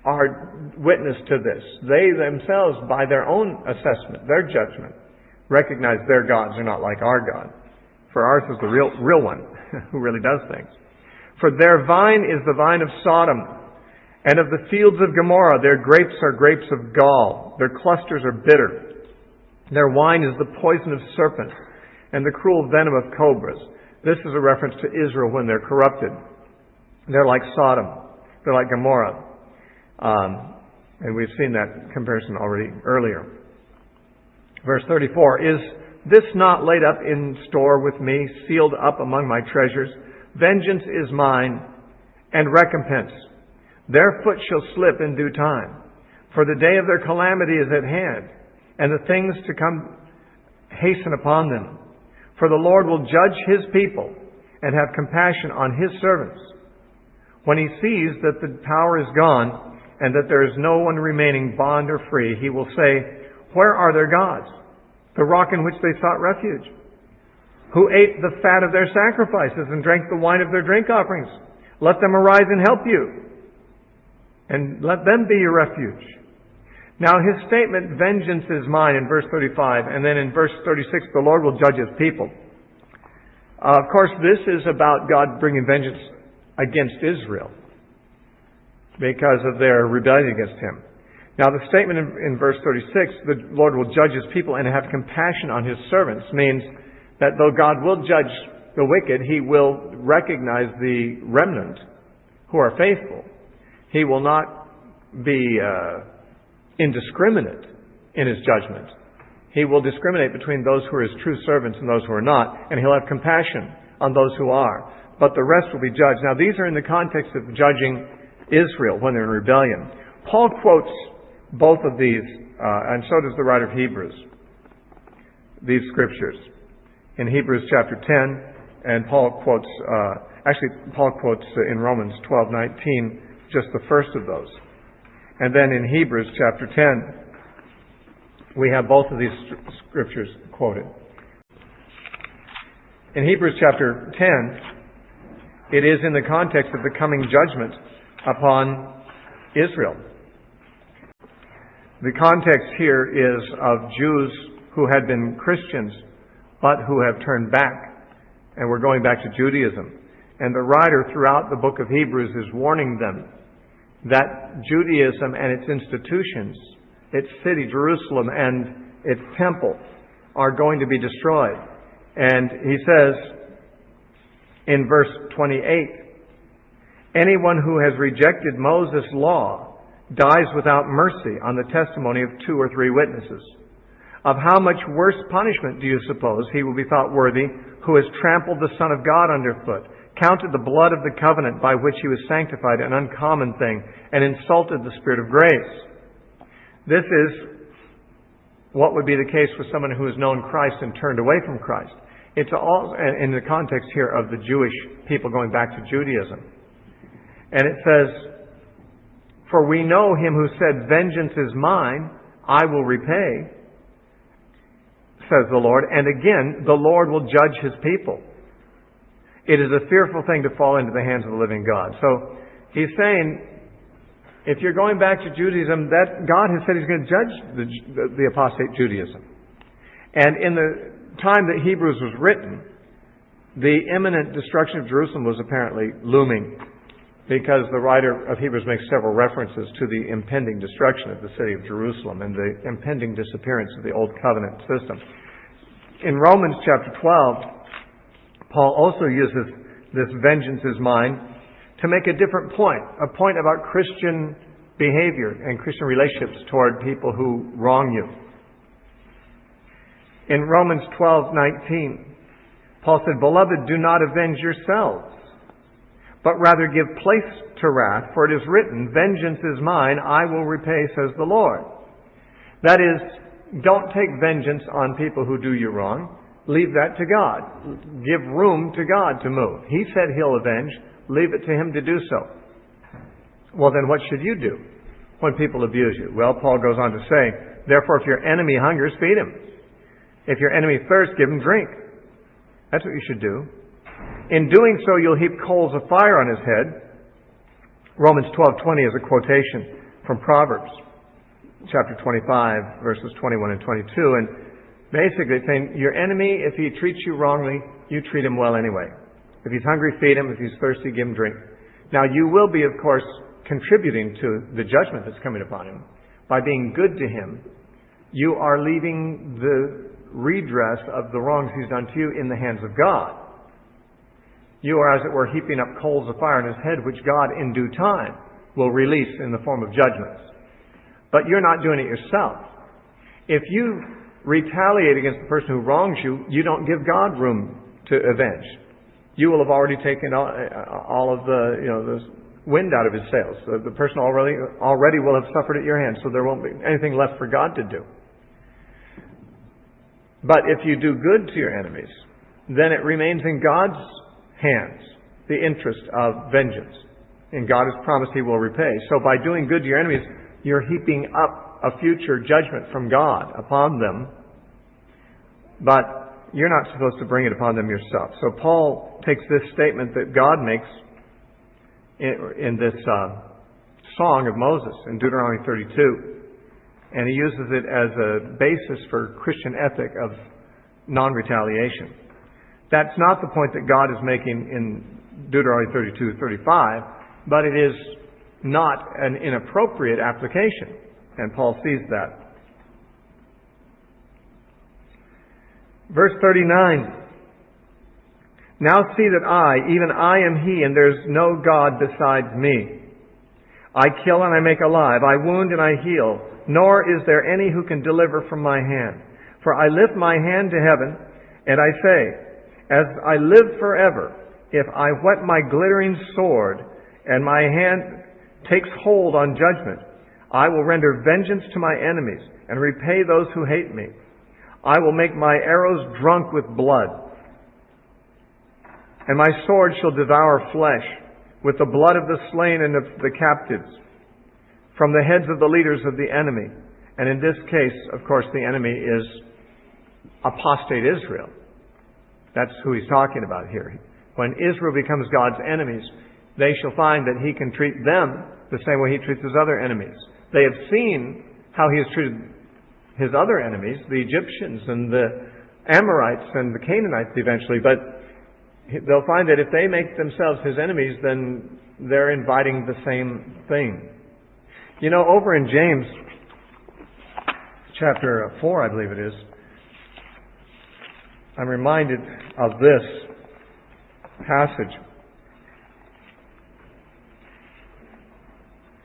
are witness to this. They themselves, by their own assessment, their judgment, recognize their gods are not like our God. For ours is the real one who really does things. For their vine is the vine of Sodom, and of the fields of Gomorrah. Their grapes are grapes of gall. Their clusters are bitter. Their wine is the poison of serpents, and the cruel venom of cobras. This is a reference to Israel when they're corrupted. They're like Sodom. They're like Gomorrah. And we've seen that comparison already earlier. Verse 34, is this not laid up in store with me, sealed up among my treasures? Vengeance is mine, and recompense. Their foot shall slip in due time. For the day of their calamity is at hand, and the things to come hasten upon them. For the Lord will judge His people, and have compassion on His servants. When He sees that the power is gone, and that there is no one remaining bond or free, He will say, where are their gods, the rock in which they sought refuge? Who ate the fat of their sacrifices and drank the wine of their drink offerings? Let them arise and help you, and let them be your refuge. Now His statement, vengeance is mine, in verse 35, and then in verse 36, the Lord will judge His people. Of course, this is about God bringing vengeance against Israel because of their rebellion against Him. Now the statement in verse 36, the Lord will judge His people and have compassion on His servants, means that though God will judge the wicked, He will recognize the remnant who are faithful. He will not be indiscriminate in His judgment. He will discriminate between those who are His true servants and those who are not, and He'll have compassion on those who are. But the rest will be judged. Now these are in the context of judging Israel when they're in rebellion. Paul quotes both of these, and so does the writer of Hebrews, these scriptures. In Hebrews chapter 10, and Paul quotes in Romans 12:19 just the first of those. And then in Hebrews chapter 10, we have both of these scriptures quoted. In Hebrews chapter 10, it is in the context of the coming judgment upon Israel. The context here is of Jews who had been Christians but who have turned back and were going back to Judaism. And the writer throughout the book of Hebrews is warning them that Judaism and its institutions, its city, Jerusalem, and its temple are going to be destroyed. And he says in verse 28, anyone who has rejected Moses' law dies without mercy on the testimony of 2 or 3 witnesses. Of how much worse punishment do you suppose he will be thought worthy who has trampled the Son of God underfoot, counted the blood of the covenant by which He was sanctified an uncommon thing, and insulted the Spirit of grace? This is what would be the case with someone who has known Christ and turned away from Christ. It's all in the context here of the Jewish people going back to Judaism. And it says, for we know Him who said, vengeance is mine, I will repay, says the Lord. And again, the Lord will judge His people. It is a fearful thing to fall into the hands of the living God. So He's saying, if you're going back to Judaism, that God has said He's going to judge the apostate Judaism. And in the time that Hebrews was written, the imminent destruction of Jerusalem was apparently looming, because the writer of Hebrews makes several references to the impending destruction of the city of Jerusalem and the impending disappearance of the Old Covenant system. In Romans chapter 12, Paul also uses this vengeance is mine to make a different point, a point about Christian behavior and Christian relationships toward people who wrong you. In Romans 12:19, Paul said, "Beloved, do not avenge yourselves, but rather give place to wrath, for it is written, 'Vengeance is mine, I will repay,' says the Lord." That is, don't take vengeance on people who do you wrong. Leave that to God. Give room to God to move. He said He'll avenge. Leave it to Him to do so. Well, then what should you do when people abuse you? Well, Paul goes on to say, "Therefore, if your enemy hungers, feed him. If your enemy thirsts, give him drink." That's what you should do. In doing so, you'll heap coals of fire on his head. Romans 12:20 is a quotation from Proverbs, chapter 25, verses 21 and 22. And basically it's saying, your enemy, if he treats you wrongly, you treat him well anyway. If he's hungry, feed him. If he's thirsty, give him drink. Now, you will be, of course, contributing to the judgment that's coming upon him. By being good to him, you are leaving the redress of the wrongs he's done to you in the hands of God. You are, as it were, heaping up coals of fire on his head, which God, in due time, will release in the form of judgments. But you're not doing it yourself. If you retaliate against the person who wrongs you, you don't give God room to avenge. You will have already taken all of the wind out of his sails. So the person already will have suffered at your hands, so there won't be anything left for God to do. But if you do good to your enemies, then it remains in God's hands, the interest of vengeance. And God has promised He will repay. So by doing good to your enemies, you're heaping up a future judgment from God upon them. But you're not supposed to bring it upon them yourself. So Paul takes this statement that God makes in this song of Moses in Deuteronomy 32. And he uses it as a basis for Christian ethic of non-retaliation. That's not the point that God is making in Deuteronomy 32:35, but it is not an inappropriate application. And Paul sees that. Verse 39. "Now see that I, even I am He, and there's no God besides me. I kill and I make alive. I wound and I heal. Nor is there any who can deliver from my hand. For I lift my hand to heaven, and I say, as I live forever, if I whet my glittering sword, and my hand takes hold on judgment, I will render vengeance to my enemies, and repay those who hate me. I will make my arrows drunk with blood, and my sword shall devour flesh, with the blood of the slain and of the captives, from the heads of the leaders of the enemy." And in this case, of course, the enemy is apostate Israel. That's who he's talking about here. When Israel becomes God's enemies, they shall find that He can treat them the same way He treats His other enemies. They have seen how He has treated His other enemies, the Egyptians and the Amorites and the Canaanites eventually, but they'll find that if they make themselves His enemies, then they're inviting the same thing. You know, over in James chapter 4, I believe it is, I'm reminded of this passage.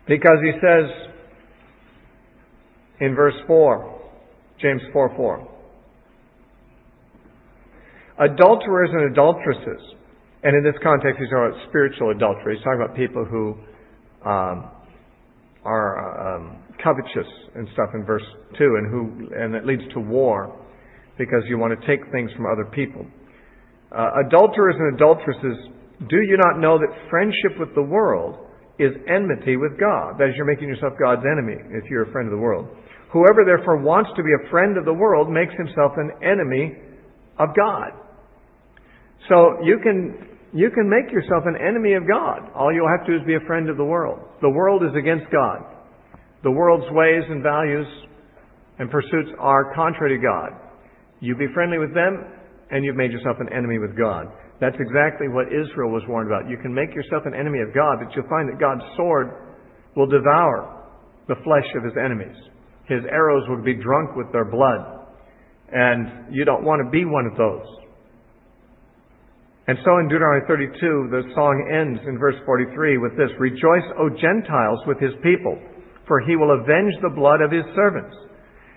Because he says in verse 4, James 4:4, "Adulterers and adulteresses," and in this context he's talking about spiritual adultery. He's talking about people who are covetous and stuff in verse 2, and it leads to war because you want to take things from other people. "Adulterers and adulteresses, do you not know that friendship with the world is enmity with God?" That is, you're making yourself God's enemy if you're a friend of the world. "Whoever therefore wants to be a friend of the world makes himself an enemy of God." So you can make yourself an enemy of God. All you'll have to do is be a friend of the world. The world is against God. The world's ways and values and pursuits are contrary to God. You be friendly with them, and you've made yourself an enemy with God. That's exactly what Israel was warned about. You can make yourself an enemy of God, but you'll find that God's sword will devour the flesh of His enemies. His arrows will be drunk with their blood. And you don't want to be one of those. And so in Deuteronomy 32, the song ends in verse 43 with this: "Rejoice, O Gentiles, with his people, for he will avenge the blood of his servants,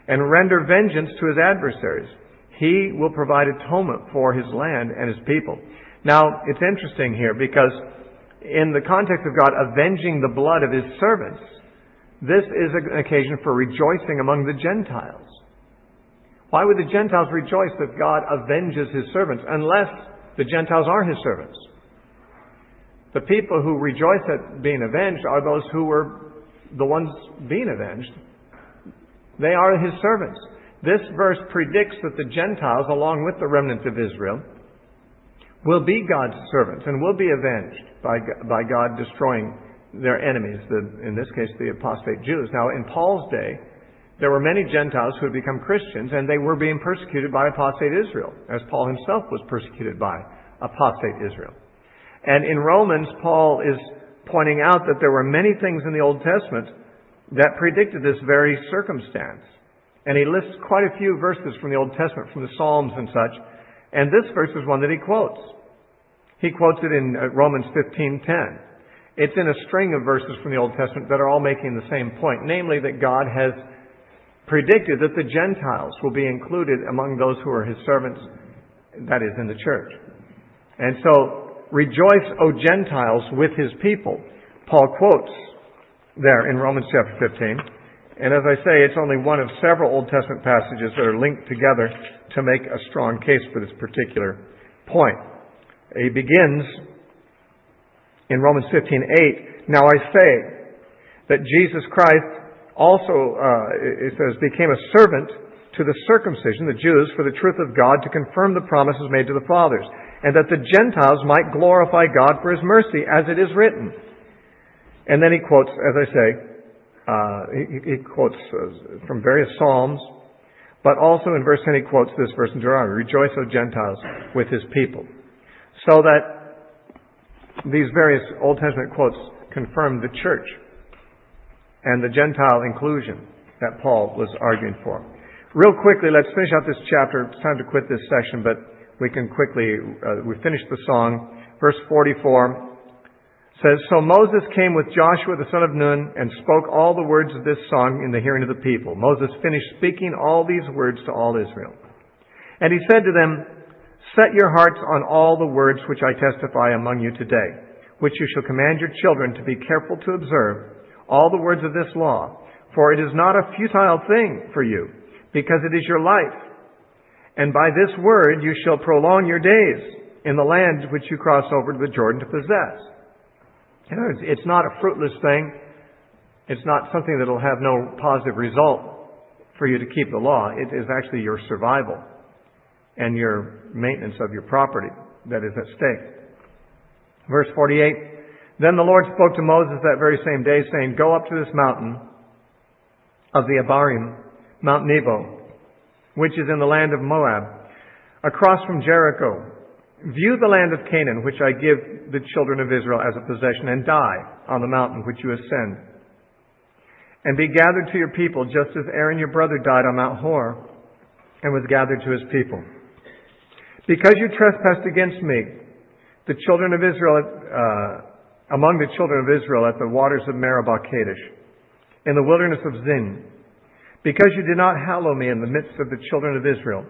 and render vengeance to his adversaries. He will provide atonement for his land and his people." Now, it's interesting here because in the context of God avenging the blood of his servants, this is an occasion for rejoicing among the Gentiles. Why would the Gentiles rejoice that God avenges his servants unless the Gentiles are his servants? The people who rejoice at being avenged are those who were the ones being avenged. They are his servants. This verse predicts that the Gentiles, along with the remnant of Israel, will be God's servants and will be avenged by God destroying their enemies, in this case the apostate Jews. Now, in Paul's day, there were many Gentiles who had become Christians, and they were being persecuted by apostate Israel, as Paul himself was persecuted by apostate Israel. And in Romans, Paul is pointing out that there were many things in the Old Testament that predicted this very circumstance. And he lists quite a few verses from the Old Testament, from the Psalms and such. And this verse is one that he quotes. He quotes it in Romans 15:10. It's in a string of verses from the Old Testament that are all making the same point, namely that God has predicted that the Gentiles will be included among those who are his servants, that is, in the church. And so, "Rejoice, O Gentiles, with his people," Paul quotes there in Romans chapter 15. And as I say, it's only one of several Old Testament passages that are linked together to make a strong case for this particular point. He begins in Romans 15:8, "Now I say that Jesus Christ also," it says, "became a servant to the circumcision, the Jews, for the truth of God, to confirm the promises made to the fathers, and that the Gentiles might glorify God for his mercy, as it is written." And then he quotes, as I say, he quotes from various Psalms, but also in verse 10 he quotes this verse in Deuteronomy: "Rejoice, O Gentiles, with his people." So that these various Old Testament quotes confirm the church and the Gentile inclusion that Paul was arguing for. Real quickly, let's finish out this chapter. It's time to quit this section, but we can quickly, we finished the song. Verse 44 says, "So Moses came with Joshua the son of Nun and spoke all the words of this song in the hearing of the people. Moses finished speaking all these words to all Israel. And he said to them, 'Set your hearts on all the words which I testify among you today, which you shall command your children to be careful to observe, all the words of this law. For it is not a futile thing for you, because it is your life. And by this word you shall prolong your days in the land which you cross over to the Jordan to possess.'" You know, it's not a fruitless thing. It's not something that will have no positive result for you to keep the law. It is actually your survival and your maintenance of your property that is at stake. Verse 48, "Then the Lord spoke to Moses that very same day, saying, 'Go up to this mountain of the Abarim, Mount Nebo, which is in the land of Moab, across from Jericho. View the land of Canaan, which I give the children of Israel as a possession, and die on the mountain which you ascend. And be gathered to your people, just as Aaron your brother died on Mount Hor, and was gathered to his people. Because you trespassed against me, the children of Israel, among the children of Israel at the waters of Meribah Kadesh, in the wilderness of Zin, because you did not hallow me in the midst of the children of Israel.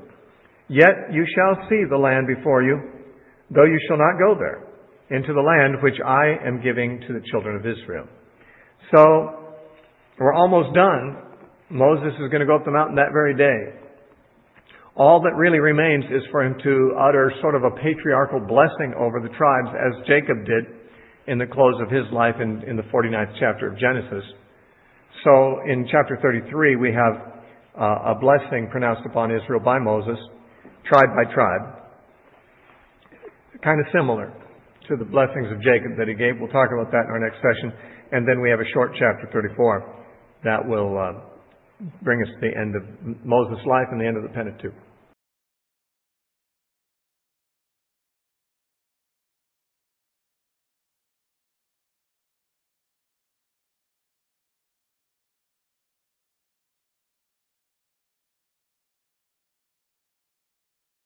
Yet you shall see the land before you, though you shall not go there, into the land which I am giving to the children of Israel." So, we're almost done. Moses is going to go up the mountain that very day. All that really remains is for him to utter sort of a patriarchal blessing over the tribes, as Jacob did in the close of his life in the 49th chapter of Genesis. So, in chapter 33, we have a blessing pronounced upon Israel by Moses, tribe by tribe. Kind of similar to the blessings of Jacob that he gave. We'll talk about that in our next session. And then we have a short chapter 34 that will bring us to the end of Moses' life and the end of the Pentateuch.